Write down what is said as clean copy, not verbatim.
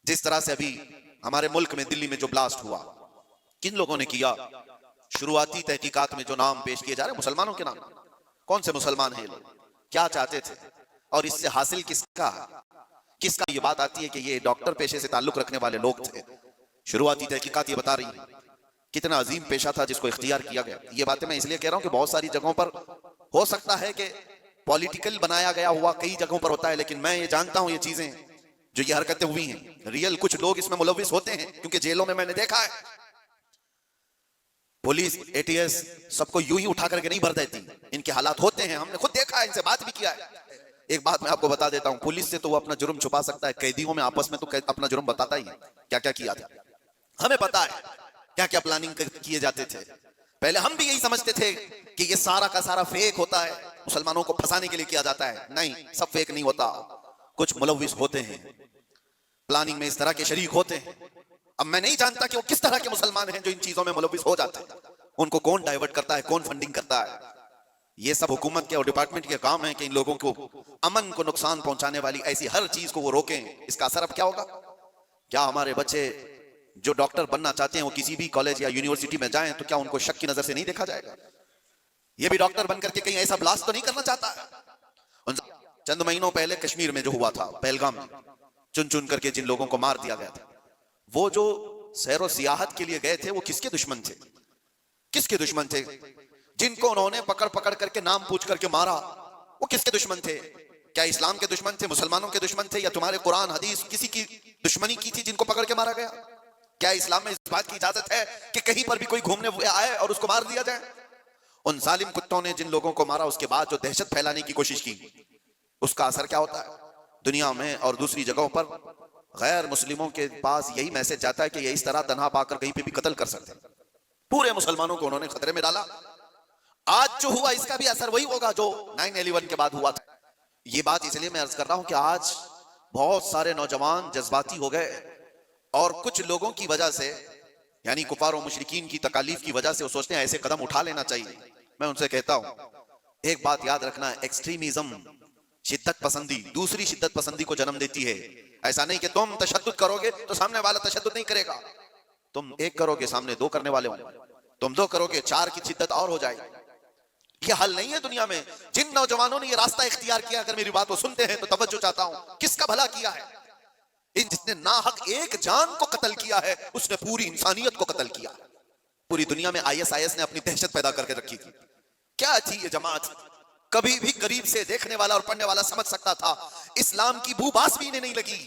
جس طرح سے ابھی ہمارے ملک میں دلی میں جو بلاسٹ ہوا، کن لوگوں نے کیا؟ شروعاتی تحقیقات میں جو نام پیش کیے جا رہے ہیں مسلمانوں کے نام، کون سے مسلمان ہیں یہ لوگ؟ کیا چاہتے تھے؟ اور اس سے حاصل کس کا؟ یہ بات آتی ہے کہ یہ ڈاکٹر پیشے سے تعلق رکھنے والے لوگ تھے۔ شروعاتی تحقیقات یہ بتا رہی ہیں کتنا عظیم پیشہ تھا جس کو اختیار کیا گیا۔ یہ باتیں میں اس لیے کہہ رہا ہوں کہ بہت ساری جگہوں پر ہو سکتا ہے کہ پولیٹیکل بنایا گیا ہوا کئی جگہوں پر ہوتا ہے، لیکن میں یہ جانتا ہوں یہ چیزیں جو یہ حرکتیں ہوئی ہیں ریئل کچھ لوگ اس میں ملوث ہوتے ہیں، کیونکہ جیلوں میں نے دیکھا ہے پولیس اے ٹی ایس سب کو یوں ہی اٹھا کر کے نہیں بھر دیتی، ان کے حالات ہوتے ہیں، ہم نے خود دیکھا ہے، ان سے بات بھی کیا ہے۔ ایک بات میں آپ کو بتا دیتا ہوں، پولیس سے تو وہ اپنا جرم چھپا سکتا ہے، قیدیوں میں آپس میں تو اپنا جرم بتاتا ہی ہے کیا کیا کیا تھا۔ ہمیں پتا ہے کیا کیا پلاننگ کیے جاتے تھے۔ پہلے ہم بھی یہی سمجھتے تھے کہ یہ سارا کا سارا فیک ہوتا ہے، مسلمانوں کو پھنسانے کے لیے کیا جاتا ہے۔ نہیں، سب فیک نہیں ہوتا، کچھ ملوث ہوتے ہیں، پلاننگ میں اس طرح کے شریک ہوتے ہیں۔ اب میں نہیں جانتا کہ وہ کس طرح کے مسلمان ہیں جو ان چیزوں میں ملوث ہو جاتے ہیں، ان کو کون ڈائیورٹ کرتا ہے، کون فنڈنگ کرتا ہے۔ یہ سب حکومت کے اور ڈپارٹمنٹ کے کام ہے کہ ان لوگوں کو امن کو نقصان پہنچانے والی ایسی ہر چیز کو وہ روکیں۔ اس کا اثر اب کیا ہوگا؟ کیا ہمارے بچے جو ڈاکٹر بننا چاہتے ہیں وہ کسی بھی کالج یا یونیورسٹی میں جائیں تو کیا ان کو شک کی نظر سے نہیں دیکھا جائے گا؟ یہ بھی ڈاکٹر بن کر کے کہیں ایسا بلاسٹ تو نہیں کرنا چاہتا ہے؟ چند مہینوں پہلے کشمیر میں جو ہوا تھا پہلگام میں، چن چن کر کے جن لوگوں کو مار دیا گیا تھا، وہ جو سیر و سیاحت کے لیے گئے تھے وہ کس کے دشمن تھے؟ کس کے دشمن تھے؟ جن کو انہوں نے پکڑ پکڑ کر کے نام پوچھ کر کے مارا وہ کس کے دشمن تھے؟ کیا اسلام کے دشمن تھے، مسلمانوں کے دشمن تھے، یا تمہارے قرآن حدیث کسی کی دشمنی کی تھی جن کو پکڑ کے مارا گیا؟ کیا اسلام میں اس بات کی اجازت ہے کہ کہیں پر بھی کوئی گھومنے ہوئے آئے اور اس کو مار دیا جائے؟ ان ظالم کتوں نے جن لوگوں کو مارا اس کے بعد جو دہشت پھیلانے کی کوشش کی، اس کا اثر کیا ہوتا ہے؟ دنیا میں اور دوسری جگہوں پر غیر مسلموں کے پاس یہی میسج جاتا ہے کہ یہ اس طرح تنہا پا کر کہیں پہ بھی قتل کر سکتے ہیں۔ پورے مسلمانوں کو انہوں نے خطرے میں ڈالا۔ آج جو ہوا اس کا بھی اثر وہی ہوگا جو 9/11 کے بعد ہوا تھا۔ یہ بات اس لیے میں عرض کر رہا ہوں کہ آج بہت سارے نوجوان جذباتی ہو گئے، اور کچھ لوگوں کی وجہ سے، یعنی کفار و مشرکین کی تکالیف کی وجہ سے وہ سوچتے ہیں ایسے قدم اٹھا لینا چاہیے۔ میں ان سے کہتا ہوں ایک بات یاد رکھنا، ایکسٹریمزم، شدت پسندی دوسری شدت پسندی کو جنم دیتی ہے۔ ایسا نہیں کہ تم تشدد کرو گے تو سامنے والا تشدد نہیں کرے گا، تم ایک کرو گے سامنے دو کرنے والے ہوں گے، تم دو کرو گے چار کی شدت اور ہو جائے گی۔ یہ حل نہیں ہے دنیا میں۔ جن نوجوانوں نے یہ راستہ اختیار کیا، اگر میری بات کو سنتے ہیں تو توجہ چاہتا ہوں، کس کا بھلا کیا ہے؟ جس نے ناحق ایک جان کو قتل کیا ہے اس نے پوری انسانیت کو قتل کیا۔ پوری دنیا میں ISIS نے اپنی دہشت پیدا کر کے رکھی تھی۔ کیا تھی یہ جماعت؟ کبھی بھی قریب سے دیکھنے والا اور پڑھنے والا سمجھ سکتا تھا اسلام کی بو باس بھی انہیں نہیں لگی۔